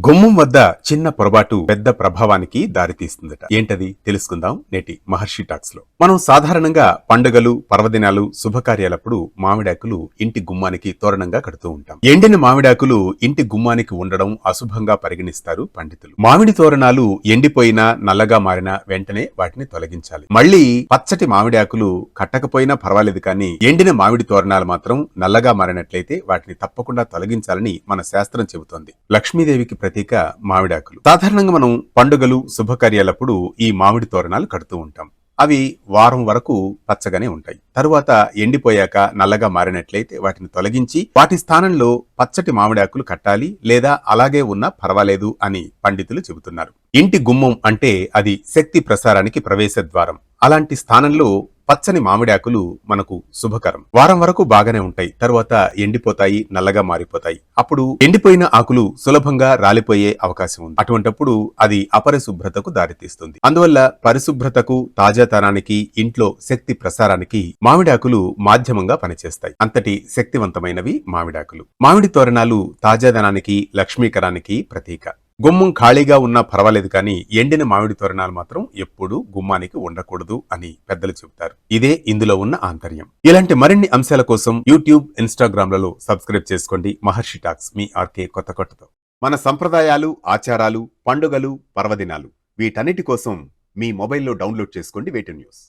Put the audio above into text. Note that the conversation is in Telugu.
గుమ్మం వద్ద చిన్న పొరపాటు పెద్ద ప్రభావానికి దారితీస్తుందట. ఏంటది తెలుసుకుందాం నేటి మహర్షి టాక్స్ లో. మనం సాధారణంగా పండుగలు, పర్వదినాలు, శుభకార్యాలప్పుడు మామిడాకులు ఇంటి గుమ్మానికి తోరణంగా కడుతూ ఉంటాం. ఎండిన మామిడాకులు ఇంటి గుమ్మానికి ఉండడం అశుభంగా పరిగణిస్తారు పండితులు. మామిడి తోరణాలు ఎండిపోయినా నల్లగా మారినా వెంటనే వాటిని తొలగించాలి. మళ్ళీ పచ్చటి మామిడాకులు కట్టకపోయినా పర్వాలేదు, కానీ ఎండిన మామిడి తోరణాలు మాత్రం నల్లగా మారినట్లయితే వాటిని తప్పకుండా తొలగించాలని మన శాస్త్రం చెబుతోంది. లక్ష్మీదేవికి ప్రతీక మామిడాకులు. సాధారణంగా మనం పండుగలు, శుభకార్యాలప్పుడు ఈ మామిడి తోరణాలు కడుతూ ఉంటాం. అవి వారం వరకు పచ్చగానే ఉంటాయి. తరువాత ఎండిపోయాక నల్లగా మారినట్లయితే వాటిని తొలగించి వాటి స్థానంలో పచ్చటి మామిడాకులు కట్టాలి, లేదా అలాగే ఉన్నా పర్వాలేదు అని పండితులు చెబుతున్నారు. ఇంటి గుమ్మం అంటే అది శక్తి ప్రసారానికి ప్రవేశ ద్వారం. అలాంటి స్థానంలో పచ్చని మామిడాకులు మనకు శుభకరం. వారం వరకు బాగానే ఉంటాయి, తరువాత ఎండిపోతాయి, నల్లగా మారిపోతాయి. అప్పుడు ఎండిపోయిన ఆకులు సులభంగా రాలిపోయే అవకాశం ఉంది. అటువంటప్పుడు అది అపరిశుభ్రతకు దారితీస్తుంది. అందువల్ల పరిశుభ్రతకు, తాజాతనానికి, ఇంట్లో శక్తి ప్రసారానికి మామిడాకులు మాధ్యమంగా పనిచేస్తాయి. అంతటి శక్తివంతమైనవి మామిడాకులు. మామిడి తోరణాలు తాజాదనానికి, లక్ష్మీకరానికి ప్రతీక. గుమ్మం ఖాళీగా ఉన్నా పర్వాలేదు, కానీ ఎండిన మామిడి తోరణాలు మాత్రం ఎప్పుడూ గుమ్మానికి ఉండకూడదు అని పెద్దలు చెబుతారు. ఇదే ఇందులో ఉన్న ఆంతర్యం. ఇలాంటి మరిన్ని అంశాల కోసం యూట్యూబ్, ఇన్స్టాగ్రామ్లలో సబ్స్క్రైబ్ చేసుకోండి. మహర్షి టాక్స్, మీ ఆర్కే కొత్తకొట్టతో. మన సంప్రదాయాలు, ఆచారాలు, పండుగలు, పర్వదినాలు వీటన్నిటి కోసం మీ మొబైల్లో డౌన్లోడ్ చేసుకోండి వేటు న్యూస్.